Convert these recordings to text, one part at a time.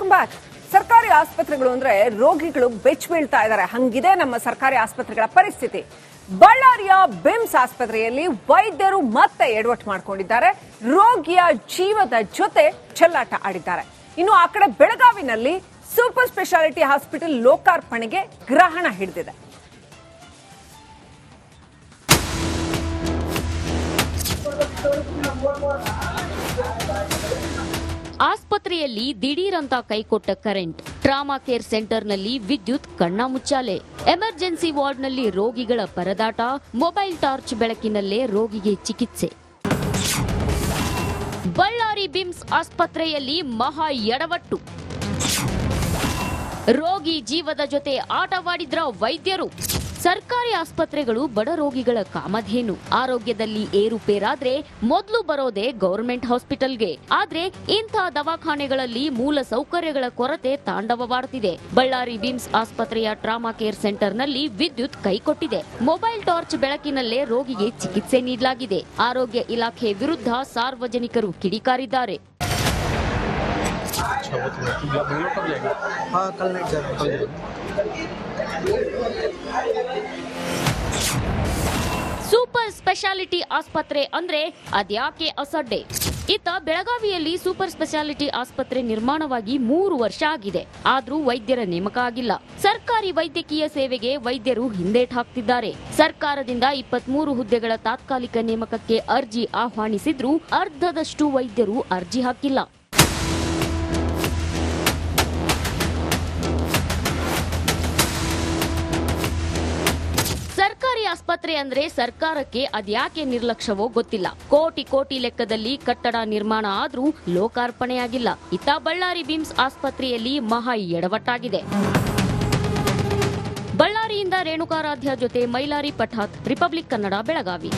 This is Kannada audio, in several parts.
Welcome back. ಸರ್ಕಾರಿ ಆಸ್ಪತ್ರೆಗಳು ಅಂದ್ರೆ ರೋಗಿಗಳು ಬೆಚ್ಚ ಬೀಳ್ತಾ ಇದ್ದಾರೆ. ಹಂಗಿದೆ ನಮ್ಮ ಸರ್ಕಾರಿ ಆಸ್ಪತ್ರೆಗಳ ಪರಿಸ್ಥಿತಿ. ಬಳ್ಳಾರಿಯ ಬಿಮ್ಸ್ ಆಸ್ಪತ್ರೆಯಲ್ಲಿ ವೈದ್ಯರು ಮತ್ತೆ ಎಡವಟ್ಟು ಮಾಡಿಕೊಂಡಿದ್ದಾರೆ. ರೋಗಿಯ ಜೀವದ ಜೊತೆ ಚೆಲ್ಲಾಟ ಆಡಿದ್ದಾರೆ. ಇನ್ನು ಆ ಕಡೆ ಬೆಳಗಾವಿನಲ್ಲಿ ಸೂಪರ್ ಸ್ಪೆಷಾಲಿಟಿ ಹಾಸ್ಪಿಟಲ್ ಲೋಕಾರ್ಪಣೆಗೆ ಗ್ರಹಣ ಹಿಡಿದಿದೆ. ಆಸ್ಪತ್ರೆಯಲ್ಲಿ ದಿಢೀರಂತ ಕೈಕೊಟ್ಟ ಕರೆಂಟ್, ಟ್ರಾಮಾ ಕೇರ್ ಸೆಂಟರ್ನಲ್ಲಿ ವಿದ್ಯುತ್ ಕಣ್ಣಾಮುಚ್ಚಾಲೆ, ಎಮರ್ಜೆನ್ಸಿ ವಾರ್ಡ್ನಲ್ಲಿ ರೋಗಿಗಳ ಪರದಾಟ, ಮೊಬೈಲ್ ಟಾರ್ಚ್ ಬೆಳಕಿನಲ್ಲೇ ರೋಗಿಗೆ ಚಿಕಿತ್ಸೆ. ಬಳ್ಳಾರಿ ಬಿಮ್ಸ್ ಆಸ್ಪತ್ರೆಯಲ್ಲಿ ಮಹಾ ಎಡವಟ್ಟು, ರೋಗಿ ಜೀವದ ಜೊತೆ ಆಟವಾಡಿದ್ರ ವೈದ್ಯರು. ಸರ್ಕಾರಿ ಆಸ್ಪತ್ರೆಗಳು ಬಡ ರೋಗಿಗಳ ಕಾಮಧೇನು. ಆರೋಗ್ಯದಲ್ಲಿ ಏರುಪೇರಾದ್ರೆ ಮೊದಲು ಬರೋದೇ ಗವರ್ಮೆಂಟ್ ಹಾಸ್ಪಿಟಲ್ಗೆ. ಆದ್ರೆ ಇಂಥ ದವಾಖಾನೆಗಳಲ್ಲಿ ಮೂಲ ಸೌಕರ್ಯಗಳ ಕೊರತೆ ತಾಂಡವವಾಡುತ್ತಿದೆ. ಬಳ್ಳಾರಿ ಬಿಮ್ಸ್ ಆಸ್ಪತ್ರೆಯ ಟ್ರಾಮಾ ಕೇರ್ ಸೆಂಟರ್ನಲ್ಲಿ ವಿದ್ಯುತ್ ಕೈಕೊಟ್ಟಿದೆ. ಮೊಬೈಲ್ ಟಾರ್ಚ್ ಬೆಳಕಿನಲ್ಲೇ ರೋಗಿಗೆ ಚಿಕಿತ್ಸೆ ನೀಡಲಾಗಿದೆ. ಆರೋಗ್ಯ ಇಲಾಖೆ ವಿರುದ್ಧ ಸಾರ್ವಜನಿಕರು ಕಿಡಿಕಾರಿದ್ದಾರೆ. ಸೂಪರ್ ಸ್ಪೆಷಾಲಿಟಿ ಆಸ್ಪತ್ರೆ ಅಂದ್ರೆ ಅದ್ಯಾಕೆ ಅಸಡ್ಡೆ? ಇತ್ತ ಬೆಳಗಾವಿಯಲ್ಲಿ ಸೂಪರ್ ಸ್ಪೆಷಾಲಿಟಿ ಆಸ್ಪತ್ರೆ ನಿರ್ಮಾಣವಾಗಿ 3 ವರ್ಷ ಆಗಿದೆ. ಆದ್ರೂ ವೈದ್ಯರ ನೇಮಕ ಆಗಿಲ್ಲ. ಸರ್ಕಾರಿ ವೈದ್ಯಕೀಯ ಸೇವೆಗೆ ವೈದ್ಯರು ಹಿಂದೇಟ್ ಹಾಕ್ತಿದ್ದಾರೆ. ಸರ್ಕಾರದಿಂದ 23 ಹುದ್ದೆಗಳ ತಾತ್ಕಾಲಿಕ ನೇಮಕಕ್ಕೆ ಅರ್ಜಿ ಆಹ್ವಾನಿಸಿದ್ರೂ ಅರ್ಧದಷ್ಟು ವೈದ್ಯರು ಅರ್ಜಿ ಹಾಕಿಲ್ಲ. ಸರ್ಕಾರಿ ಆಸ್ಪತ್ರೆ ಅಂದ್ರೆ ಸರ್ಕಾರಕ್ಕೆ ಅದ್ಯಾಕೆ ನಿರ್ಲಕ್ಷ್ಯವೋ ಗೊತ್ತಿಲ್ಲ. ಕೋಟಿ ಲೆಕ್ಕದಲ್ಲಿ ಕಟ್ಟಡ ನಿರ್ಮಾಣ ಆದ್ರೂ ಲೋಕಾರ್ಪಣೆಯಾಗಿಲ್ಲ. ಇತ್ತ ಬಳ್ಳಾರಿ ಬಿಮ್ಸ್ ಆಸ್ಪತ್ರೆಯಲ್ಲಿ ಮಹಾ ಎಡವಟ್ಟಾಗಿದೆ. ಬಳ್ಳಾರಿಯಿಂದ ರೇಣುಕಾರಾಧ್ಯ ಜೊತೆ ಮೈಲಾರಿ ಪಠಾತ್, Republic Kannada, Belagavi.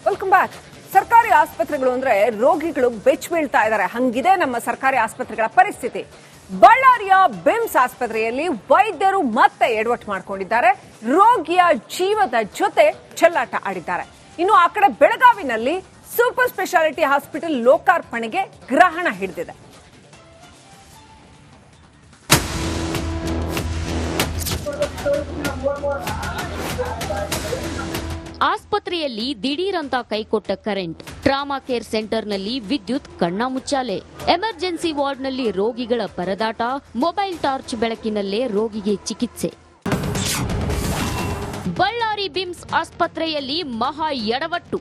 Welcome back. ಸರ್ಕಾರಿ ಆಸ್ಪತ್ರೆಗಳು ಅಂದ್ರೆ ರೋಗಿಗಳು ಬೆಚ್ಚ ಬೀಳ್ತಾ ಇದ್ದಾರೆ. ಹಂಗಿದೆ ನಮ್ಮ ಸರ್ಕಾರಿ ಆಸ್ಪತ್ರೆಗಳ ಪರಿಸ್ಥಿತಿ. ಬಳ್ಳಾರಿಯ ಬಿಮ್ಸ್ ಆಸ್ಪತ್ರೆಯಲ್ಲಿ ವೈದ್ಯರು ಮತ್ತೆ ಎಡವಟ್ಟು ಮಾಡಿಕೊಂಡಿದ್ದಾರೆ. ರೋಗಿಯ ಜೀವದ ಜೊತೆ ಚೆಲ್ಲಾಟ ಆಡಿದ್ದಾರೆ. ಇನ್ನು ಆ ಕಡೆ ಬೆಳಗಾವಿನಲ್ಲಿ ಸೂಪರ್ ಸ್ಪೆಷಾಲಿಟಿ ಹಾಸ್ಪಿಟಲ್ ಲೋಕಾರ್ಪಣೆಗೆ ಗ್ರಹಣ ಹಿಡಿದಿದೆ. ಆಸ್ಪತ್ರೆಯಲ್ಲಿ ದಿಢೀರಂತ ಕೈಕೊಟ್ಟ ಕರೆಂಟ್, ಟ್ರಾಮಾ ಕೇರ್ ಸೆಂಟರ್ನಲ್ಲಿ ವಿದ್ಯುತ್ ಕಣ್ಣಾಮುಚ್ಚಾಲೆ, ಎಮರ್ಜೆನ್ಸಿ ವಾರ್ಡ್ನಲ್ಲಿ ರೋಗಿಗಳ ಪರದಾಟ, ಮೊಬೈಲ್ ಟಾರ್ಚ್ ಬೆಳಕಿನಲ್ಲೇ ರೋಗಿಗೆ ಚಿಕಿತ್ಸೆ. ಬಳ್ಳಾರಿ ಬಿಮ್ಸ್ ಆಸ್ಪತ್ರೆಯಲ್ಲಿ ಮಹಾ ಎಡವಟ್ಟು,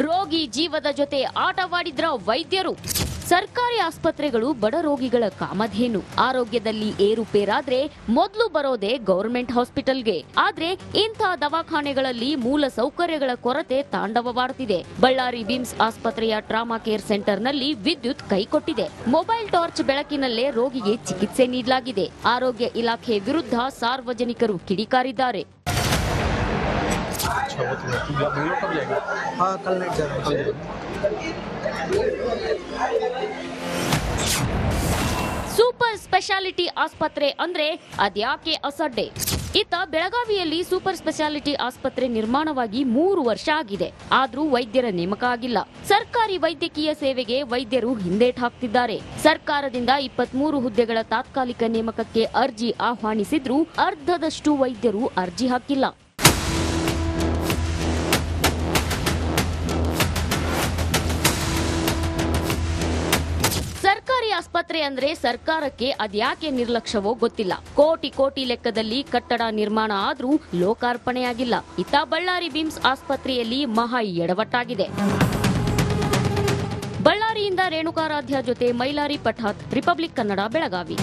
ರೋಗಿ ಜೀವದ ಜೊತೆ ಆಟವಾಡಿದ್ರ ವೈದ್ಯರು. ಸರ್ಕಾರಿ ಆಸ್ಪತ್ರೆಗಳು ಬಡ ರೋಗಿಗಳ ಕಾಮಧೇನು. ಆರೋಗ್ಯದಲ್ಲಿ ಏರುಪೇರಾದ್ರೆ ಮೊದಲು ಬರೋದೇ ಗವರ್ಮೆಂಟ್ ಹಾಸ್ಪಿಟಲ್ಗೆ. ಆದ್ರೆ ಇಂಥ ದವಾಖಾನೆಗಳಲ್ಲಿ ಮೂಲ ಸೌಕರ್ಯಗಳ ಕೊರತೆ ತಾಂಡವವಾಡುತ್ತಿದೆ. ಬಳ್ಳಾರಿ ಬಿಮ್ಸ್ ಆಸ್ಪತ್ರೆಯ ಟ್ರಾಮಾ ಕೇರ್ ಸೆಂಟರ್ನಲ್ಲಿ ವಿದ್ಯುತ್ ಕೈಕೊಟ್ಟಿದೆ. ಮೊಬೈಲ್ ಟಾರ್ಚ್ ಬೆಳಕಿನಲ್ಲೇ ರೋಗಿಗೆ ಚಿಕಿತ್ಸೆ ನೀಡಲಾಗಿದೆ. ಆರೋಗ್ಯ ಇಲಾಖೆ ವಿರುದ್ಧ ಸಾರ್ವಜನಿಕರು ಕಿಡಿಕಾರಿದ್ದಾರೆ. ಸೂಪರ್ ಸ್ಪೆಷಾಲಿಟಿ ಆಸ್ಪತ್ರೆ ಅಂದ್ರೆ ಅದ್ಯಾಕೆ ಅಸಡ್ಡೆ? ಇತ್ತ ಬೆಳಗಾವಿಯಲ್ಲಿ ಸೂಪರ್ ಸ್ಪೆಷಾಲಿಟಿ ಆಸ್ಪತ್ರೆ ನಿರ್ಮಾಣವಾಗಿ 3 ವರ್ಷ ಆಗಿದೆ. ಆದ್ರೂ ವೈದ್ಯರ ನೇಮಕ ಆಗಿಲ್ಲ. ಸರ್ಕಾರಿ ವೈದ್ಯಕೀಯ ಸೇವೆಗೆ ವೈದ್ಯರು ಹಿಂದೇಟ್ ಹಾಕ್ತಿದ್ದಾರೆ. ಸರ್ಕಾರದಿಂದ 23 ಹುದ್ದೆಗಳ ತಾತ್ಕಾಲಿಕ ನೇಮಕಕ್ಕೆ ಅರ್ಜಿ ಆಹ್ವಾನಿಸಿದ್ರೂ ಅರ್ಧದಷ್ಟು ವೈದ್ಯರು ಅರ್ಜಿ ಹಾಕಿಲ್ಲ. ಸರ್ಕಾರಿ ಆಸ್ಪತ್ರೆ ಅಂದ್ರೆ ಸರ್ಕಾರಕ್ಕೆ ಅದ್ಯಾಕೆ ನಿರ್ಲಕ್ಷ್ಯವೋ ಗೊತ್ತಿಲ್ಲ. ಕೋಟಿ ಲೆಕ್ಕದಲ್ಲಿ ಕಟ್ಟಡ ನಿರ್ಮಾಣ ಆದ್ರೂ ಲೋಕಾರ್ಪಣೆಯಾಗಿಲ್ಲ. ಇತ್ತ ಬಳ್ಳಾರಿ ಬಿಮ್ಸ್ ಆಸ್ಪತ್ರೆಯಲ್ಲಿ ಮಹಾ ಎಡವಟ್ಟಾಗಿದೆ. ಬಳ್ಳಾರಿಯಿಂದ ರೇಣುಕಾರಾಧ್ಯ ಜೊತೆ ಮೈಲಾರಿ ಪಠಾತ್, Republic Kannada, Belagavi.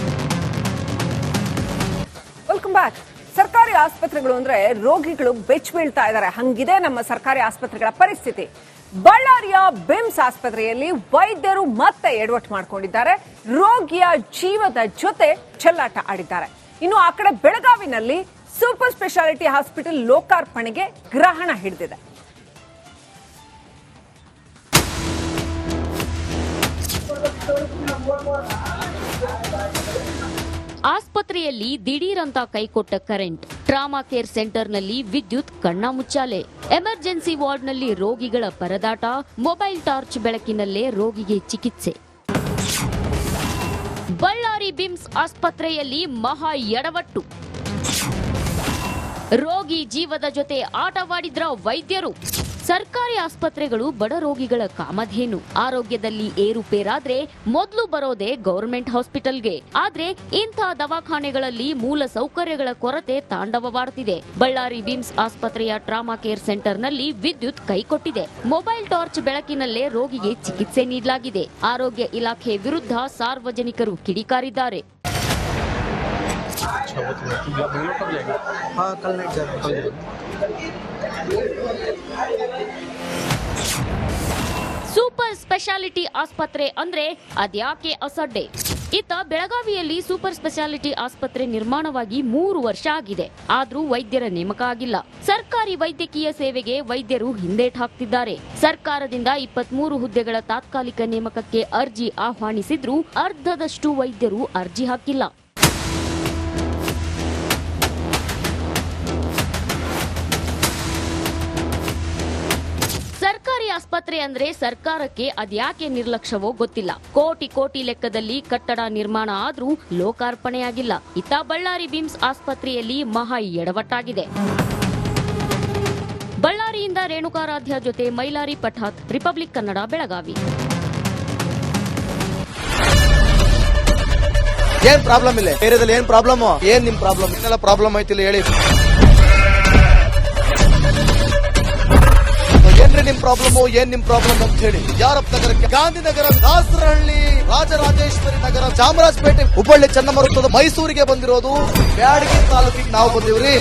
Welcome back. ಸರ್ಕಾರಿ ಆಸ್ಪತ್ರೆಗಳು ಅಂದ್ರೆ ರೋಗಿಗಳು ಬೆಚ್ಚ ಬೀಳ್ತಾ ಇದ್ದಾರೆ. ಹಂಗಿದೆ ನಮ್ಮ ಸರ್ಕಾರಿ ಆಸ್ಪತ್ರೆಗಳ ಪರಿಸ್ಥಿತಿ. ಬಳ್ಳಾರಿಯ ಬಿಮ್ಸ್ ಆಸ್ಪತ್ರೆಯಲ್ಲಿ ವೈದ್ಯರು ಮತ್ತೆ ಎಡವಟ್ಟು ಮಾಡಿಕೊಂಡಿದ್ದಾರೆ. ರೋಗಿಯ ಜೀವದ ಜೊತೆ ಚೆಲ್ಲಾಟ ಆಡಿದ್ದಾರೆ. ಇನ್ನು ಆ ಕಡೆ ಬೆಳಗಾವಿನಲ್ಲಿ ಸೂಪರ್ ಸ್ಪೆಷಾಲಿಟಿ ಹಾಸ್ಪಿಟಲ್ ಲೋಕಾರ್ಪಣೆಗೆ ಗ್ರಹಣ ಹಿಡಿದಿದೆ. ಆಸ್ಪತ್ರೆಯಲ್ಲಿ ದಿಢೀರಂತ ಕೈಕೊಟ್ಟ ಕರೆಂಟ್, ಟ್ರಾಮಾ ಕೇರ್ ಸೆಂಟರ್ನಲ್ಲಿ ವಿದ್ಯುತ್ ಕಣ್ಣಾಮುಚ್ಚಾಲೆ. ಎಮರ್ಜೆನ್ಸಿ ವಾರ್ಡ್ನಲ್ಲಿ ರೋಗಿಗಳ ಪರದಾಟ, ಮೊಬೈಲ್ ಟಾರ್ಚ್ ಬೆಳಕಿನಲ್ಲೇ ರೋಗಿಗೆ ಚಿಕಿತ್ಸೆ. ಬಳ್ಳಾರಿ ಬಿಮ್ಸ್ ಆಸ್ಪತ್ರೆಯಲ್ಲಿ ಮಹಾ ಎಡವಟ್ಟು. ರೋಗಿ ಜೀವದ ಜೊತೆ ಆಟವಾಡಿದ್ರ ವೈದ್ಯರು. ಸರ್ಕಾರಿ ಆಸ್ಪತ್ರೆಗಳು ಬಡ ರೋಗಿಗಳ ಕಾಮಧೇನು. ಆರೋಗ್ಯದಲ್ಲಿ ಏರುಪೇರಾದ್ರೆ ಮೊದಲು ಬರೋದೇ ಗವರ್ಮೆಂಟ್ ಹಾಸ್ಪಿಟಲ್ಗೆ. ಆದ್ರೆ ಇಂಥ ದವಾಖಾನೆಗಳಲ್ಲಿ ಮೂಲ ಸೌಕರ್ಯಗಳ ಕೊರತೆ ತಾಂಡವವಾಡುತ್ತಿದೆ. ಬಳ್ಳಾರಿ ಬಿಮ್ಸ್ ಆಸ್ಪತ್ರೆಯ ಟ್ರಾಮಾ ಕೇರ್ ಸೆಂಟರ್ನಲ್ಲಿ ವಿದ್ಯುತ್ ಕೈಕೊಟ್ಟಿದೆ. ಮೊಬೈಲ್ ಟಾರ್ಚ್ ಬೆಳಕಿನಲ್ಲೇ ರೋಗಿಗೆ ಚಿಕಿತ್ಸೆ ನೀಡಲಾಗಿದೆ. ಆರೋಗ್ಯ ಇಲಾಖೆ ವಿರುದ್ಧ ಸಾರ್ವಜನಿಕರು ಕಿಡಿಕಾರಿದ್ದಾರೆ. ಸೂಪರ್ ಸ್ಪೆಷಾಲಿಟಿ ಆಸ್ಪತ್ರೆ ಅಂದ್ರೆ ಅದ್ಯಾಕೆ ಅಸಡ್ಡೆ? ಇತ್ತ ಬೆಳಗಾವಿಯಲ್ಲಿ ಸೂಪರ್ ಸ್ಪೆಷಾಲಿಟಿ ಆಸ್ಪತ್ರೆ ನಿರ್ಮಾಣವಾಗಿ 3 ವರ್ಷ ಆಗಿದೆ. ಆದ್ರೂ ವೈದ್ಯರ ನೇಮಕ ಆಗಿಲ್ಲ. ಸರ್ಕಾರಿ ವೈದ್ಯಕೀಯ ಸೇವೆಗೆ ವೈದ್ಯರು ಹಿಂದೇಟ್ ಹಾಕ್ತಿದ್ದಾರೆ. ಸರ್ಕಾರದಿಂದ 23 ಹುದ್ದೆಗಳ ತಾತ್ಕಾಲಿಕ ನೇಮಕಕ್ಕೆ ಅರ್ಜಿ ಆಹ್ವಾನಿಸಿದ್ರೂ ಅರ್ಧದಷ್ಟು ವೈದ್ಯರು ಅರ್ಜಿ ಹಾಕಿಲ್ಲ. ಸರ್ಕಾರಿ ಆಸ್ಪತ್ರೆ ಅಂದ್ರೆ ಸರ್ಕಾರಕ್ಕೆ ಅದ್ಯಾಕೆ ನಿರ್ಲಕ್ಷ್ಯವೋ ಗೊತ್ತಿಲ್ಲ. ಕೋಟಿ ಲೆಕ್ಕದಲ್ಲಿ ಕಟ್ಟಡ ನಿರ್ಮಾಣ ಆದ್ರೂ ಲೋಕಾರ್ಪಣೆಯಾಗಿಲ್ಲ. ಇತ್ತ ಬಳ್ಳಾರಿ ಬಿಮ್ಸ್ ಆಸ್ಪತ್ರೆಯಲ್ಲಿ ಮಹಾ ಎಡವಟ್ಟಾಗಿದೆ. ಬಳ್ಳಾರಿಯಿಂದ ರೇಣುಕಾರಾಧ್ಯ ಜೊತೆ ಮೈಲಾರಿ ಪಠಾತ್, ರಿಪಬ್ಲಿಕ್ ಕನ್ನಡ, ಬೆಳಗಾವಿ. ಏನ್ ಪ್ರಾಬ್ಲಮ್ ಇಲ್ಲ ಏರಿಯಾದಲ್ಲಿ? ಏನ್ ಪ್ರಾಬ್ಲಮ್? ಏನ್ ನಿಮ್ ಪ್ರಾಬ್ಲಮ್? ಏನೆಲ್ಲ ಪ್ರಾಬ್ಲಮ್ ಐತಿಲ್ಲ ಹೇಳಿ. ಏನ್ರಿ ನಿಮ್ ಪ್ರಾಬ್ಲಮ್? ಏನ್ ನಿಮ್ ಪ್ರಾಬ್ಲಮ್ ಅಂತ ಹೇಳಿ. ಯಾರಪ್ಪ ನಗರಕ್ಕೆ? ಗಾಂಧಿನಗರ, ದಾಸರಹಳ್ಳಿ, ರಾಜರಾಜೇಶ್ವರಿ ನಗರ, ಚಾಮರಾಜಪೇಟೆ, ಹುಬ್ಬಳ್ಳಿ, ಚನ್ನಮರುತ್ತದ, ಮೈಸೂರಿಗೆ ಬಂದಿರೋದು. ಬ್ಯಾಡಗಿ ತಾಲೂಕಿಗೆ ನಾವು ಬಂದಿವ್ರಿ.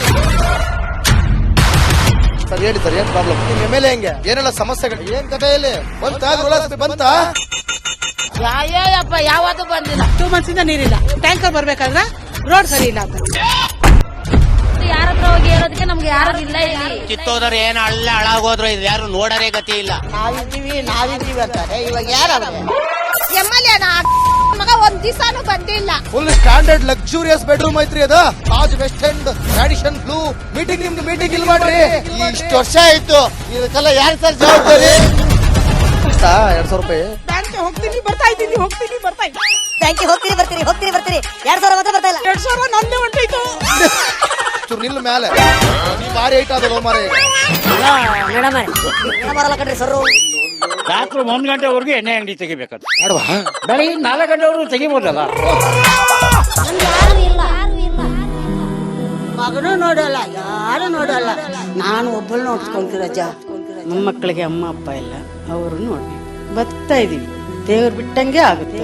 ಸರ್ ಹೇಳಿ ಸರ್, ಏನ್ ಪ್ರಾಬ್ಲಮ್? ನಿಮ್ ಎಮ್ಎಲ್ಎ ಹೆಂಗೆ? ಏನೆಲ್ಲ ಸಮಸ್ಯೆಗಳು? ಏನ್ ಕಥೆ ಇಲ್ಲಿ ಬಂತ? ಯಾಯಪ್ಪ ಯಾವತ್ತೂ ಬಂದಿಲ್ಲ. 2 months ಇಂದ ನೀರಿಲ್ಲ. ಟ್ಯಾಂಕರ್ ಬರ್ಬೇಕಾದ್ರೆ ರೋಡ್ ಸರಿ ಇಲ್ಲ ಅಂತ ಯಾರತ್ರ ಹೋಗಿ ಹೇಳೋದಕ್ಕೆ ನಮ್ಗೆ ಯಾರು ಇಲ್ಲ. ಕಿತ್ತೋದ್ರೆ ಏನ್ ಹಾಳಾಗೋದ್ರು ಇದು ಯಾರು ನೋಡರೇ ಗತಿ ಇಲ್ಲ. ನಾವಿದ್ದೀವಿ ಅಂತಾರೆ. ಇವಾಗ ಯಾರು ಎಮ್ಎಲ್ಎ ಮಗ ಒಂದ್ ದಿವಸನೂ ಬಂದಿಲ್ಲ. ಫುಲ್ ಸ್ಟ್ಯಾಂಡರ್ಡ್ ಲಕ್ಸುರಿಯಸ್ ಬೆಡ್ರೂಮ್ ಐತ್ರಿ ಅದ. Taj West End tradition blue. ನಿಮ್ದು ಮೀಟಿಂಗ್ ಇಲ್ಲಿ ಮಾಡ್ರಿ. ಇಷ್ಟು ವರ್ಷ ಆಯ್ತು, ಇದಕ್ಕೆಲ್ಲ ಯಾರು ಸರ್ ಜವಾಬ್ದಾರಿ? 2,000 ರೂಪಾಯಿ ಹೋಗ್ತೀನಿ ಬರ್ತಾ ಇದ್ದೀನಿ. ಬ್ಯಾಂಕಿಗೆ ಹೋಗ್ತೀರಿ ಬರ್ತೀರಿ 2,000 ಮಾತ್ರ ಬರ್ತಾ ಇಲ್ಲ. 2,000 ನಂದೇ ಹೊಂಟೋಯ್ತು. ನಿಲ್ಲ ಮೇಲೆ ಭಾರಿ ಐಟ್ ಅದಲ್ಲ ಮಾರೇ. ಮೇಡಮ್ ಬರಲ್ಲ ಕಣ್ರಿ ಸರ್. ರಾತ್ರಿ 1 ಗಂಟೆವರೆಗೂ ಎಣ್ಣೆ ಅಂಗಡಿ ತೆಗಿಬೇಕಂತ. ಬೆಳಿಗ್ಗೆ 4 ಗಂಟೆವರೆಗೂ ತೆಗಿಬೋದಲ್ಲ. ಮಗನೂ ನೋಡಲ್ಲ, ಯಾರು ನೋಡಲ್ಲ. ನಾನು ಒಬ್ಬಳು ನೋಡ್ಸ್ಕೊಂತೀರಜ್ಜ. ಮೊಮ್ಮಕ್ಕಳಿಗೆ ಅಮ್ಮ ಅಪ್ಪ ಇಲ್ಲ, ಅವರು ನೋಡಿ ಬರ್ತಾ ಇದೀವಿ. ದೇವ್ರು ಬಿಟ್ಟಂಗೆ ಆಗುತ್ತೆ.